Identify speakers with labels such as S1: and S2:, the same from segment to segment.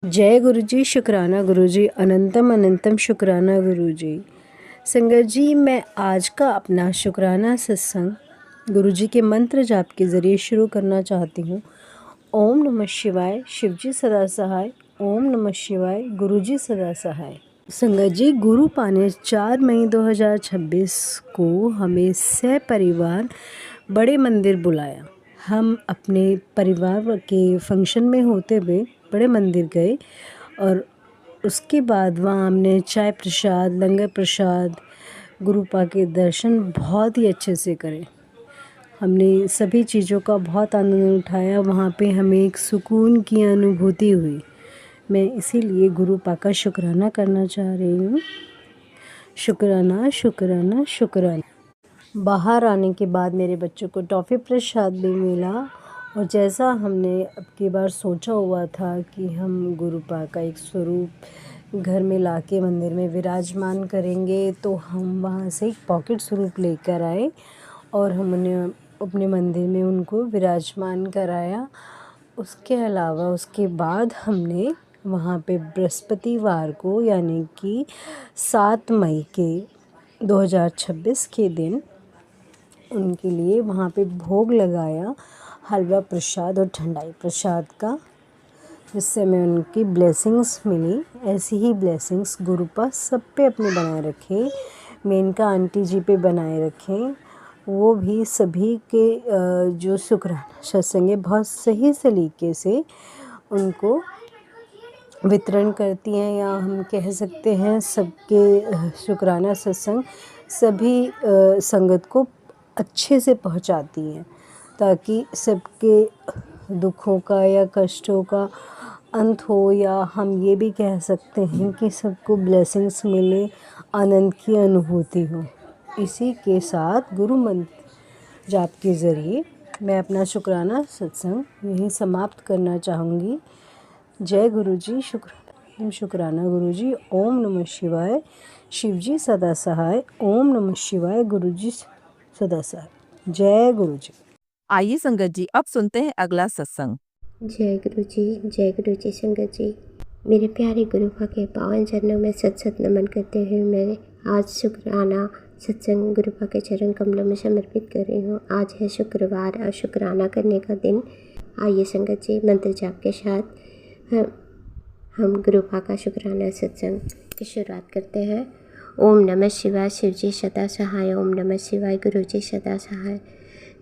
S1: जय गुरु जी, शुक्राना गुरु जी, अनंतम अनंतम शुक्राना गुरु जी। संगत जी, मैं आज का अपना शुक्राना सत्संग गुरु जी के मंत्र जाप के ज़रिए शुरू करना चाहती हूँ। ओम नमः शिवाय, शिवजी सदा सहाय। ओम नमः शिवाय, गुरु जी सदा सहाय। संगत जी, गुरु पाने 4 मई 2026 को हमें सपरिवार बड़े मंदिर बुलाया। हम अपने परिवार के फंक्शन में होते हुए बड़े मंदिर गए और उसके बाद वहाँ हमने चाय प्रसाद, लंगर प्रसाद, गुरुपा के दर्शन बहुत ही अच्छे से करे। हमने सभी चीज़ों का बहुत आनंद उठाया। वहाँ पे हमें एक सुकून की अनुभूति हुई। मैं इसीलिए गुरुपा का शुक्राना करना चाह रही हूँ। शुक्राना शुक्राना शुक्राना। बाहर आने के बाद मेरे बच्चों को टॉफ़ी प्रसाद भी मिला और जैसा हमने अब की बार सोचा हुआ था कि हम गुरुपा का एक स्वरूप घर में लाके मंदिर में विराजमान करेंगे, तो हम वहाँ से एक पॉकेट स्वरूप लेकर आए और हमने अपने मंदिर में उनको विराजमान कराया। उसके अलावा उसके बाद हमने वहाँ पे बृहस्पतिवार को यानी कि 7 मई के 2026 के दिन उनके लिए वहाँ पे भोग लगाया, हलवा प्रसाद और ठंडाई प्रसाद का, जिससे हमें उनकी ब्लेसिंग्स मिली। ऐसी ही ब्लेसिंग्स गुरुपा सब पे अपने बनाए रखे, मेनका आंटी जी पे बनाए रखें। वो भी सभी के जो शुक्राना सत्संग है बहुत सही सलीके से उनको वितरण करती हैं, या हम कह सकते हैं सबके शुक्राना सत्संग सभी संगत को अच्छे से पहुंचाती हैं, ताकि सबके दुखों का या कष्टों का अंत हो, या हम ये भी कह सकते हैं कि सबको ब्लेसिंग्स मिले, आनंद की अनुभूति हो। इसी के साथ गुरु मंत्र जाप के ज़रिए मैं अपना शुक्राना सत्संग यहीं समाप्त करना चाहूँगी। जय गुरु जी, शुक्राना गुरु जी। ओम नमः शिवाय, शिवजी सदा सहाय। ओम नमः शिवाय, गुरु जी सदा सहाय। जय गुरु जी।
S2: आइए संगत जी, अब सुनते हैं अगला सत्संग।
S3: जय गुरु जी, जय गुरु जी। संगत जी, मेरे प्यारे गुरुपा के पावन चरणों में सत सत नमन करते हुए मैं आज शुक्राना सत्संग गुरुपा के चरण कमलों में समर्पित कर रही हूँ। आज है शुक्रवार और शुक्राना करने का दिन। आइए संगत जी, मंत्र जाप के साथ हम गुरुपा का शुक्राना सत्संग की शुरुआत करते हैं। ओम नमः शिवाय, शिवजी सदा सहाय। ओम नमः शिवाय, गुरु जी सदा सहाय।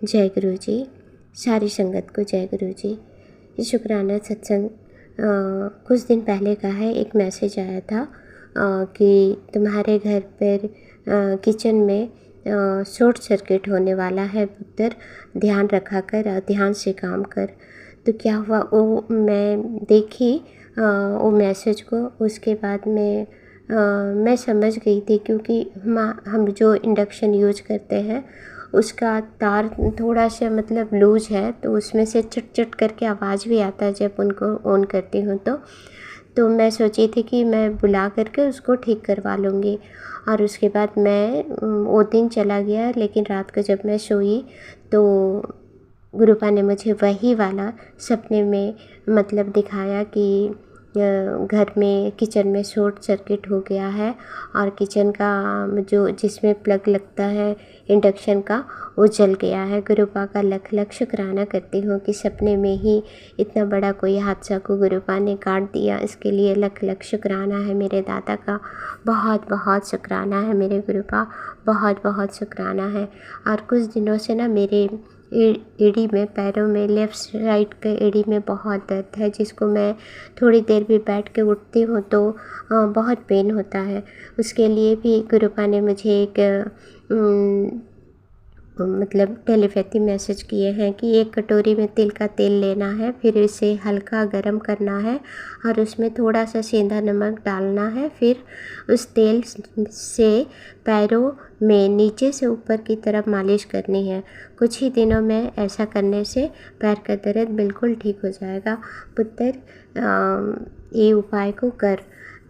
S3: जय गुरु जी। सारी संगत को जय गुरु जी। ये शुक्राना सत्संग कुछ दिन पहले का है। एक मैसेज आया था कि तुम्हारे घर पर किचन में शॉर्ट सर्किट होने वाला है पुत्र, ध्यान रखा कर और ध्यान से काम कर। तो क्या हुआ, वो मैं देखी वो मैसेज को। उसके बाद में मैं समझ गई थी, क्योंकि हम जो इंडक्शन यूज करते हैं उसका तार थोड़ा सा मतलब लूज है, तो उसमें से चट चट करके आवाज़ भी आता है जब उनको ऑन करती हूँ। तो मैं सोची थी कि मैं बुला करके उसको ठीक करवा लूँगी। और उसके बाद मैं वो दिन चला गया, लेकिन रात को जब मैं सोई तो गुरुपा ने मुझे वही वाला सपने में मतलब दिखाया कि घर में किचन में शॉर्ट सर्किट हो गया है और किचन का जो जिसमें प्लग लगता है इंडक्शन का, वो जल गया है। गुरुपा का लख लख शुक्राना करती हूँ कि सपने में ही इतना बड़ा कोई हादसा को गुरुपा ने काट दिया। इसके लिए लख लख शुक्राना है मेरे दादा का। बहुत बहुत शुक्राना है मेरे गुरुपा, बहुत बहुत शुक्राना है। और कुछ दिनों से ना मेरे एड़ी में, पैरों में, लेफ़्ट साइड के एड़ी में बहुत दर्द है, जिसको मैं थोड़ी देर भी बैठ के उठती हूँ तो बहुत पेन होता है। उसके लिए भी गुरुपा ने मुझे एक मतलब टेलीपैथी मैसेज किए हैं कि एक कटोरी में तिल का तेल लेना है, फिर इसे हल्का गरम करना है और उसमें थोड़ा सा सेंधा नमक डालना है। फिर उस तेल से पैरों में नीचे से ऊपर की तरफ मालिश करनी है। कुछ ही दिनों में ऐसा करने से पैर का दर्द बिल्कुल ठीक हो जाएगा। पुत्र, ये उपाय को कर।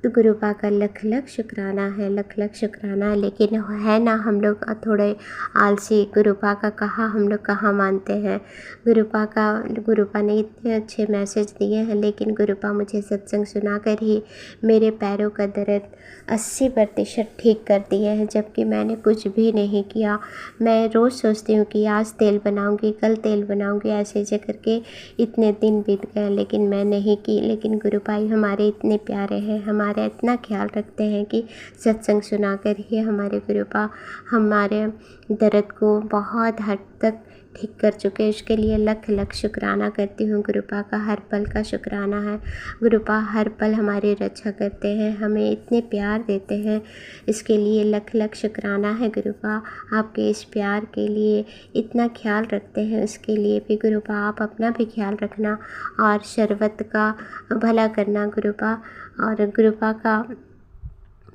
S3: तो गुरुपा का लख लख शुक्राना है, लख लख शुक्राना है। लेकिन है ना हम लोग थोड़े आलसी, गुरुपा का कहा हम लोग कहाँ मानते हैं। गुरुपा ने इतने अच्छे मैसेज दिए हैं, लेकिन गुरुपा मुझे सत्संग सुनाकर ही मेरे पैरों का दर्द 80% ठीक कर दिए हैं, जबकि मैंने कुछ भी नहीं किया। मैं रोज़ सोचती हूँ कि आज तेल बनाऊँगी, कल तेल बनाऊँगी, ऐसे ऐसे करके इतने दिन बीत गए, लेकिन मैं नहीं की। लेकिन गुरुभाई हमारे इतने प्यारे हैं, हमारा इतना ख्याल रखते हैं कि सत्संग सुनाकर ही हमारे गुरुपा हमारे दर्द को बहुत हद तक ठीक कर चुके हैं। इसके लिए लख लख शुक्राना करती हूँ। गुरुपा का हर पल का शुक्राना है। गुरुपा हर पल हमारी रक्षा करते हैं, हमें इतने प्यार देते हैं, इसके लिए लख लख शुक्राना है गुरुपा। आपके इस प्यार के लिए, इतना ख्याल रखते हैं, उसके लिए भी गुरुपा आप अपना भी ख्याल रखना और शरबत का भला करना गुरुपा। और गुरुपा का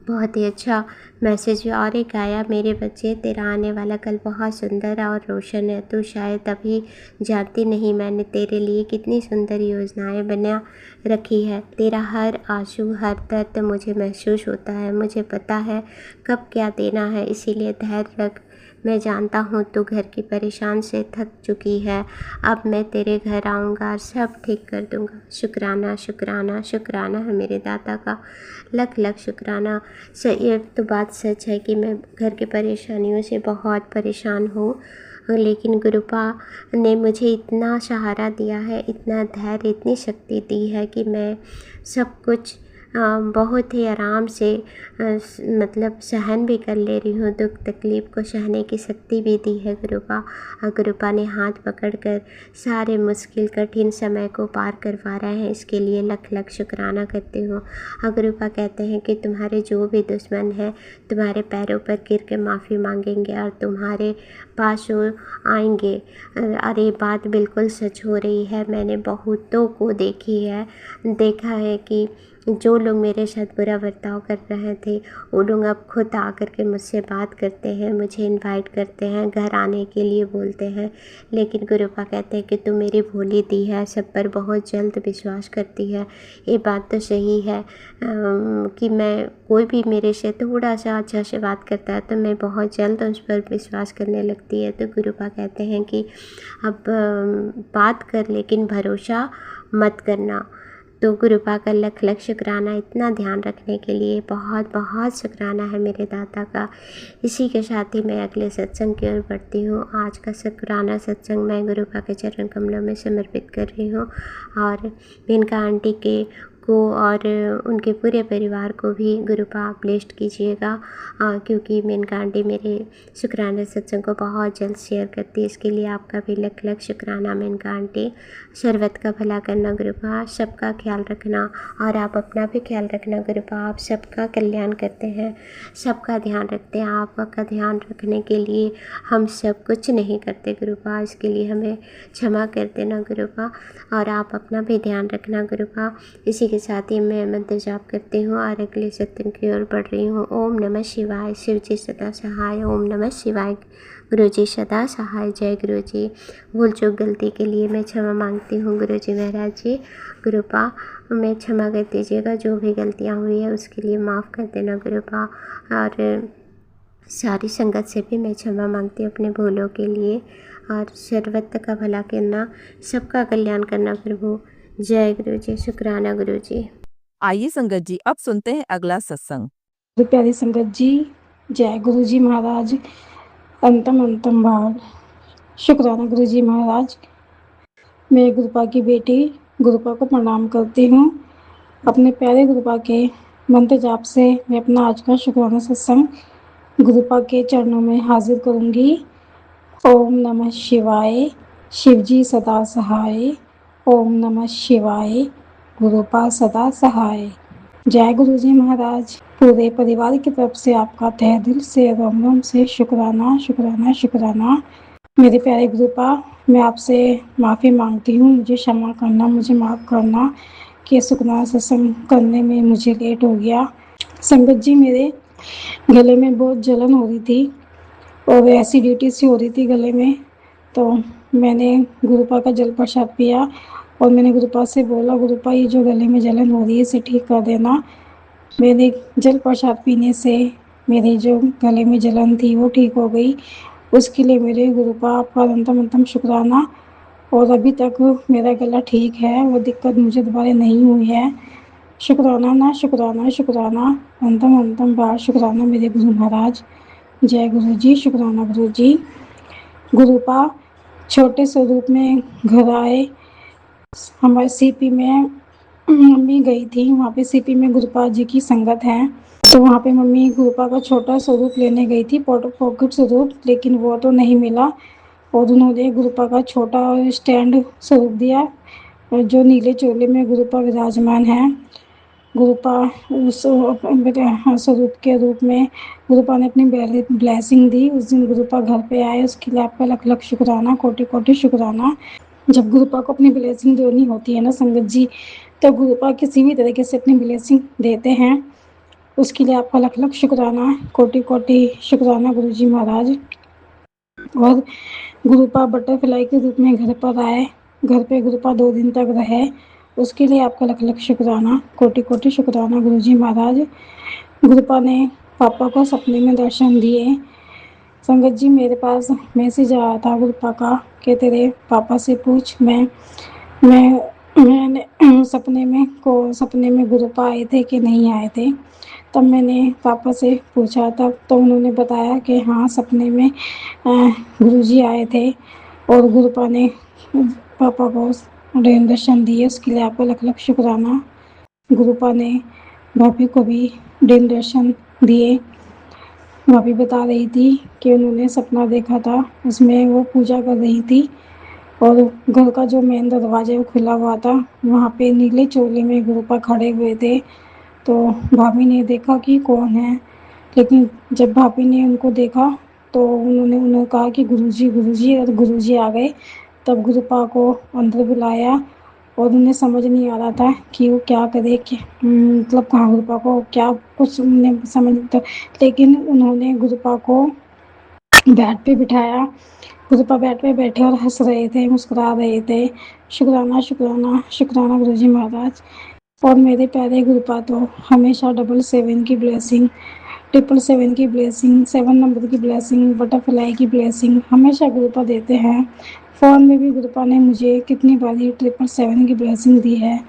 S3: बहुत ही अच्छा मैसेज और एक आया, मेरे बच्चे तेरा आने वाला कल बहुत सुंदर और रोशन है। तू शायद अभी जानती नहीं मैंने तेरे लिए कितनी सुंदर योजनाएं बना रखी है। तेरा हर आंसू, हर दर्द मुझे महसूस होता है। मुझे पता है कब क्या देना है, इसीलिए धैर्य रख। मैं जानता हूँ तू घर की परेशान से थक चुकी है। अब मैं तेरे घर आऊँगा और सब ठीक कर दूँगा। शुक्राना शुक्राना शुक्राना है मेरे दाता का, लख लख शुक्राना। ये तो बात सच है कि मैं घर की परेशानियों से बहुत परेशान हूँ, लेकिन गुरुपा ने मुझे इतना सहारा दिया है, इतना धैर्य, इतनी शक्ति दी है कि मैं सब कुछ बहुत ही आराम से मतलब सहन भी कर ले रही हूँ। दुख तकलीफ़ को सहने की शक्ति भी दी है गुरुपा। और गुरुपा ने हाथ पकड़कर सारे मुश्किल कठिन समय को पार करवा रहे हैं, इसके लिए लख लख शुक्राना करती हूँ। और गुरुपा कहते हैं कि तुम्हारे जो भी दुश्मन हैं तुम्हारे पैरों पर गिर के माफ़ी मांगेंगे और तुम्हारे पास आएंगे। और ये बात बिल्कुल सच हो रही है। मैंने बहुतों को देखा है कि जो लोग मेरे साथ बुरा बर्ताव कर रहे थे वो लोग अब खुद आकर के मुझसे बात करते हैं, मुझे इनवाइट करते हैं, घर आने के लिए बोलते हैं। लेकिन गुरुपा कहते हैं कि तू मेरी भोली दी है, सब पर बहुत जल्द विश्वास करती है। ये बात तो सही है कि मैं कोई भी मेरे से थोड़ा सा अच्छा से बात करता है तो मैं बहुत जल्द उस पर विश्वास करने लगती है। तो गुरुपा कहते हैं कि अब बात कर, लेकिन भरोसा मत करना। तो गुरुपा का लख लख शुक्राना, इतना ध्यान रखने के लिए बहुत बहुत शुक्राना है मेरे दाता का। इसी के साथ ही मैं अगले सत्संग की ओर बढ़ती हूँ। आज का शुक्राना सत्संग मैं गुरुपा के चरण कमलों में समर्पित कर रही हूँ और मेनका आंटी के को और उनके पूरे परिवार को भी गुरुपा ब्लेस्ड कीजिएगा, क्योंकि मेनका आंटी मेरे शुक्राना सत्संग को बहुत जल्द शेयर करती है। इसके लिए आपका भी लख लख शुक्राना मेनका आंटी। शरबत का भला करना गुरुपा, सबका ख्याल रखना और आप अपना भी ख्याल रखना गुरुपा। आप सबका कल्याण करते हैं, सबका ध्यान रखते हैं। आपका ध्यान रखने के लिए हम सब कुछ नहीं करते गुरुपा, इसके लिए हमें क्षमा कर देना गुरुपा। और आप अपना भी ध्यान रखना गुरुपा। इसी के साथ ही मैं मंत्र जाप करती हूँ और अगले सत्संग की ओर बढ़ रही हूँ। ओम नमः शिवाय, शिव जी सदा सहाय। ओम नमः शिवाय, गुरु जी सदा सहाय। जय गुरु जी। भूल चूक गलती के लिए मैं क्षमा मांगती हूँ गुरु जी महाराज जी। गुरुपा मैं क्षमा कर दीजिएगा, जो भी गलतियाँ हुई है उसके लिए माफ़ कर देना गुरुपा। और सारी संगत से भी मैं क्षमा मांगती हूँ अपने भूलों के लिए। और सर्वत्र का भला करना, सबका कल्याण करना प्रभु। जय गुरु जी। शुक्राना गुरु जी।
S2: आइए संगत जी अब सुनते हैं अगला सत्संग।
S4: तो प्यारी संगत जी, जय गुरु जी महाराज। अंतम भाग। शुक्राना गुरु जी महाराज। मैं गुरुपा की बेटी गुरुपा को प्रणाम करती हूँ। अपने प्यारे गुरुपा के मंत्र जाप से मैं अपना आज का शुक्राना सत्संग गुरुपा के चरणों में हाजिर करूँगी। ओम नमः शिवाय, शिव जी सदा सहाय। ओम नमः शिवाय, गुरुपा सदा सहाय। जय गुरु जी महाराज। पूरे परिवार की तरफ से आपका तहे दिल से रोम रोम से शुक्राना शुक्राना शुक्राना। मेरे प्यारे गुरुपा, मैं आपसे माफ़ी मांगती हूँ, मुझे क्षमा करना, मुझे माफ़ करना कि शुक्राना सत्संग करने में मुझे लेट हो गया। संगत जी, मेरे गले में बहुत जलन हो रही थी और एसिडिटी सी हो रही थी गले में, तो मैंने गुरुपा का जल प्रसाद पिया और मैंने गुरुपा से बोला, गुरुपा ये जो गले में जलन हो रही है इसे ठीक कर देना। मेरे जल प्रसाद पीने से मेरी जो गले में जलन थी वो ठीक हो गई। उसके लिए मेरे गुरुपा आपका अनंतम अनंतम शुक्राना। और अभी तक मेरा गला ठीक है, वो दिक्कत मुझे दोबारा नहीं हुई है। शुक्राना ना शुक्राना शुक्राना, अनंतम अनंतम बार शुक्राना मेरे गुरु महाराज। जय गुरु जी, शुक्राना गुरु जी। गुरुपा छोटे स्वरूप में घर आए। हमारे सीपी में मम्मी गई थी, वहाँ पे सीपी में गुरुपा जी की संगत है, तो वहाँ पे मम्मी गुरुपा का छोटा स्वरूप लेने गई थी, पॉकेट स्वरूप, लेकिन वो तो नहीं मिला। और उन्होंने गुरुपा का छोटा स्टैंड स्वरूप दिया, जो नीले चोले में गुरुपा विराजमान है। गुरुपा उस स्वरूप के रूप में गुरुपा ने अपनी ब्लेसिंग दी। उस दिन गुरुपा घर पे आए, उसके लिए आपका लख लख शुक्राना, कोटि कोटि शुक्राना। जब गुरुपा को अपनी ब्लेसिंग देनी होती है ना संगत जी, तो गुरुपा किसी भी तरीके से अपनी ब्लेसिंग देते हैं। उसके लिए आपका लख लख शुक्राना, कोटि कोटि शुक्राना गुरु जी महाराज। और गुरुपा बटरफ्लाई के रूप में घर पर आए, घर पे गुरुपा 2 दिन तक रहे। उसके लिए आपका लख लख शुक्राना, कोटि कोटि शुक्राना गुरु जी महाराज। गुरुपा ने पापा को सपने में दर्शन दिए। संगत जी, मेरे पास मैसेज आया था गुरुपा का कि तेरे पापा से पूछ। मैंने सपने में गुरुपा आए थे कि नहीं आए थे। तब मैंने पापा से पूछा, तब तो उन्होंने बताया कि हाँ, सपने में गुरुजी आए थे और गुरुपा ने पापा को ऋण दर्शन दिए। उसके लिए आपको लख लख शुक्राना। गुरुपा ने भाभी को भी ऋण दर्शन दिए। भाभी बता रही थी कि उन्होंने सपना देखा था, उसमें वो पूजा कर रही थी और घर का जो मेन दरवाजा वो खुला हुआ था। वहाँ पे नीले चोले में गुरुपा खड़े हुए थे। तो भाभी ने देखा कि कौन है, लेकिन जब भाभी ने उनको देखा तो उन्होंने कहा कि गुरुजी गुरुजी, और गुरुजी आ गए। तब गुरुपा को अंदर बुलाया और उन्हें समझ नहीं आ रहा था कि वो क्या करे, कि मतलब कहाँ गुरुपा को क्या कुछ उन्हें समझ तो, लेकिन उन्होंने गुरुपा को बेड पे बिठाया। गुरुपा बेड पे बैठे और हंस रहे थे, मुस्कुरा रहे थे। शुक्राना शुक्राना शुक्राना गुरुजी महाराज। और मेरे प्यारे गुरुपा तो हमेशा 777 की ब्लेसिंग, 777 की ब्लेसिंग, 7 नंबर की ब्लेसिंग, बटरफ्लाई की ब्लेसिंग हमेशा गुरुपा देते हैं। फ़ोन में भी गुरुपा ने मुझे कितनी बारी 777 की ब्लेसिंग दी है।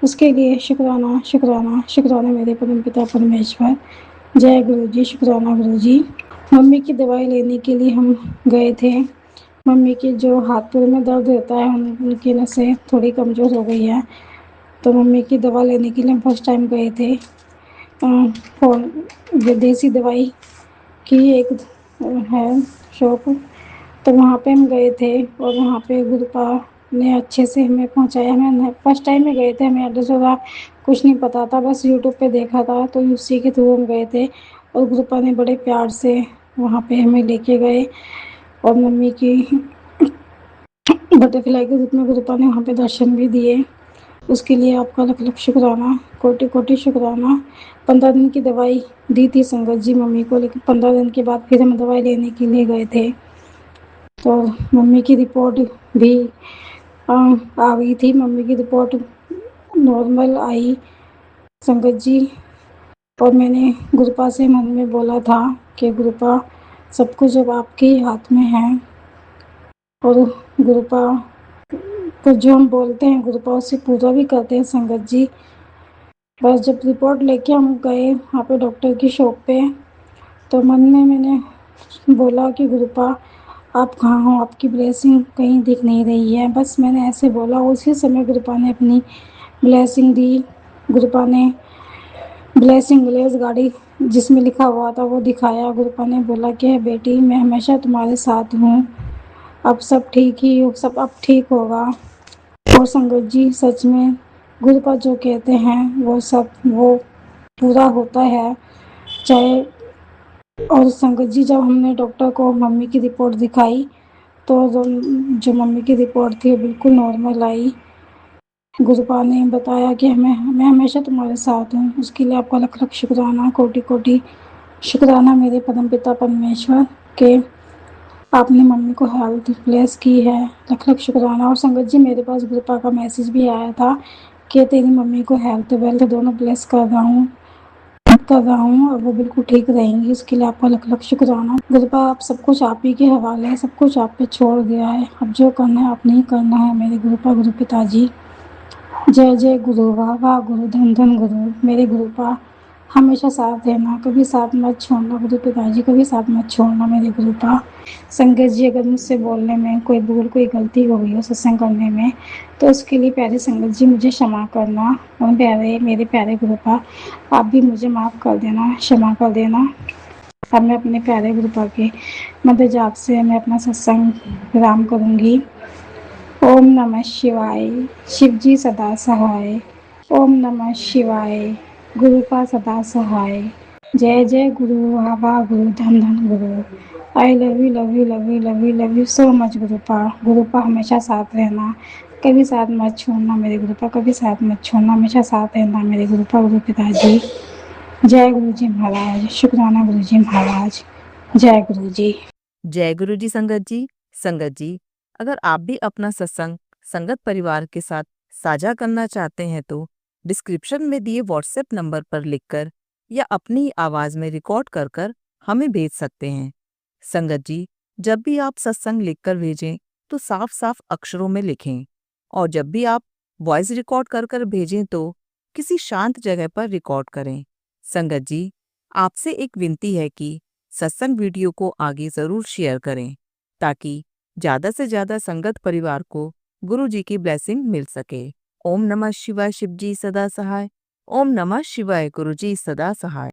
S4: उसके लिए शुक्राना शुक्राना शुक्राना मेरे परम पिता परमेश्वर। जय गुरु जी, शुक्राना गुरु जी। मम्मी की दवाई लेने के लिए हम गए थे। मम्मी के जो हाथ पैर में दर्द रहता है, उनकी नसें थोड़ी कमज़ोर हो गई है, तो मम्मी की दवा लेने के लिए हम फर्स्ट टाइम गए थे। फोन देसी दवाई की एक है शॉप, तो वहाँ पे हम गए थे और वहाँ पे गुरुपा ने अच्छे से हमें पहुँचाया। हमें फर्स्ट टाइम में गए थे, हमें एड्रेस वगैरह कुछ नहीं पता था, बस यूट्यूब पे देखा था, तो उसी के थ्रू हम गए थे। और गुरुपा ने बड़े प्यार से वहाँ पे हमें लेके गए और मम्मी की बटरफ्लाई के रूप में गुरुपा ने वहाँ पे दर्शन भी दिए। उसके लिए आपका लख लख शुक्राना, कोटि कोटि शुक्राना। 15 दिन की दवाई दी थी संगत जी मम्मी को, लेकिन 15 दिन के बाद फिर हम दवाई लेने के लिए गए थे, तो मम्मी की रिपोर्ट भी आ गई थी। मम्मी की रिपोर्ट नॉर्मल आई संगत जी। और मैंने गुरुपा से मन में बोला था कि गुरुपा, सब कुछ अब आपके ही हाथ में है, और गुरुपा तो जो हम बोलते हैं गुरुपा उससे पूरा भी करते हैं संगत जी। बस जब रिपोर्ट लेके हम गए वहाँ पे डॉक्टर की शॉप पे, तो मन में मैंने बोला कि गुरुपा आप कहाँ हो, आपकी ब्लेसिंग कहीं दिख नहीं रही है। बस मैंने ऐसे बोला, उसी समय गुरुपा ने अपनी ब्लेसिंग दी। गुरुपा ने ब्लेसिंग ग्लेस गाड़ी जिसमें लिखा हुआ था वो दिखाया। गुरुपा ने बोला कि बेटी, मैं हमेशा तुम्हारे साथ हूँ, अब सब ठीक ही, सब अब ठीक होगा। और संगत जी, सच में गुरुपा जो कहते हैं वो पूरा होता है, चाहे। और संगत जी, जब हमने डॉक्टर को मम्मी की रिपोर्ट दिखाई, तो जो मम्मी की रिपोर्ट थी वो बिल्कुल नॉर्मल आई। गुरुपा ने बताया कि मैं हमेशा तुम्हारे साथ हूँ। उसके लिए आपका लख लख शुक्राना, कोटि कोटि शुक्राना मेरे परमपिता परमेश्वर के आपने मम्मी को हेल्थ ब्लेस की है। लख लख शुक्राना। और संगत जी, मेरे पास गुरुपा का मैसेज भी आया था कि तेरी मम्मी को हेल्थ वेल्थ दोनों ब्लेस कर रहा हूँ। कर रहा हूँ और वो बिल्कुल ठीक रहेंगी। उसके लिए आपका लख लख शुक्राना। गुरुपा आप सब कुछ आप ही के हवाले है, सब कुछ आप पे छोड़ दिया है। अब जो करना है आपने ही करना है मेरे गुरुपा, गुरु पिताजी। जय जय गुरु, वाह वाह गुरु, धन धन गुरु। मेरे गुरुपा हमेशा साथ देना, कभी साथ मत छोड़ना गुरु पिताजी, कभी साथ मत छोड़ना मेरे गुरुपा। संगत जी, अगर मुझसे बोलने में कोई भूल, कोई गलती हो गई हो सत्संग करने में, तो उसके लिए प्यारे संगत जी मुझे क्षमा करना। और मेरे प्यारे गुरुपा, आप भी मुझे माफ़ कर देना, क्षमा कर देना। अब मैं अपने प्यारे गुरुपा के मंत्र जाप से मैं अपना सत्संग विराम करूँगी। ओम नमः शिवाय, शिव जी सदा सहाय। ओम नमः शिवाय, गुरुपा सदा सहाय। जय जय गुरु, वाह गुरु, धन धन गुरु। I love you love you love you love you love you so much गुरुपा। गुरुपा हमेशा साथ रहना, कभी साथ मत छोड़ना मेरे गुरुपा, कभी साथ मत छोड़ना, हमेशा साथ रहना मेरे गुरुपा, गुरु पिताजी। जय गुरु जी महाराज, शुक्राना गुरु जी महाराज। जय गुरु जी।
S2: जय गुरु जी संगत जी। संगत जी, अगर आप भी अपना सत्संग संगत परिवार के साथ साझा करना चाहते हैं तो डिस्क्रिप्शन में दिए व्हाट्सएप नंबर पर लिखकर या अपनी आवाज में रिकॉर्ड कर कर हमें भेज सकते हैं। संगत जी, जब भी आप सत्संग लिखकर भेजें तो साफ साफ अक्षरों में लिखें, और जब भी आप वॉइस रिकॉर्ड कर कर भेजें तो किसी शांत जगह पर रिकॉर्ड करें। संगत जी, आपसे एक विनती है कि सत्संग वीडियो को आगे जरूर शेयर करें ताकि ज्यादा से ज्यादा संगत परिवार को गुरु जी की ब्लेसिंग मिल सके। ओम नमः शिवाय, शिव जी सदा सहाय। ओम नमः शिवाय, गुरु जी सदा सहाय।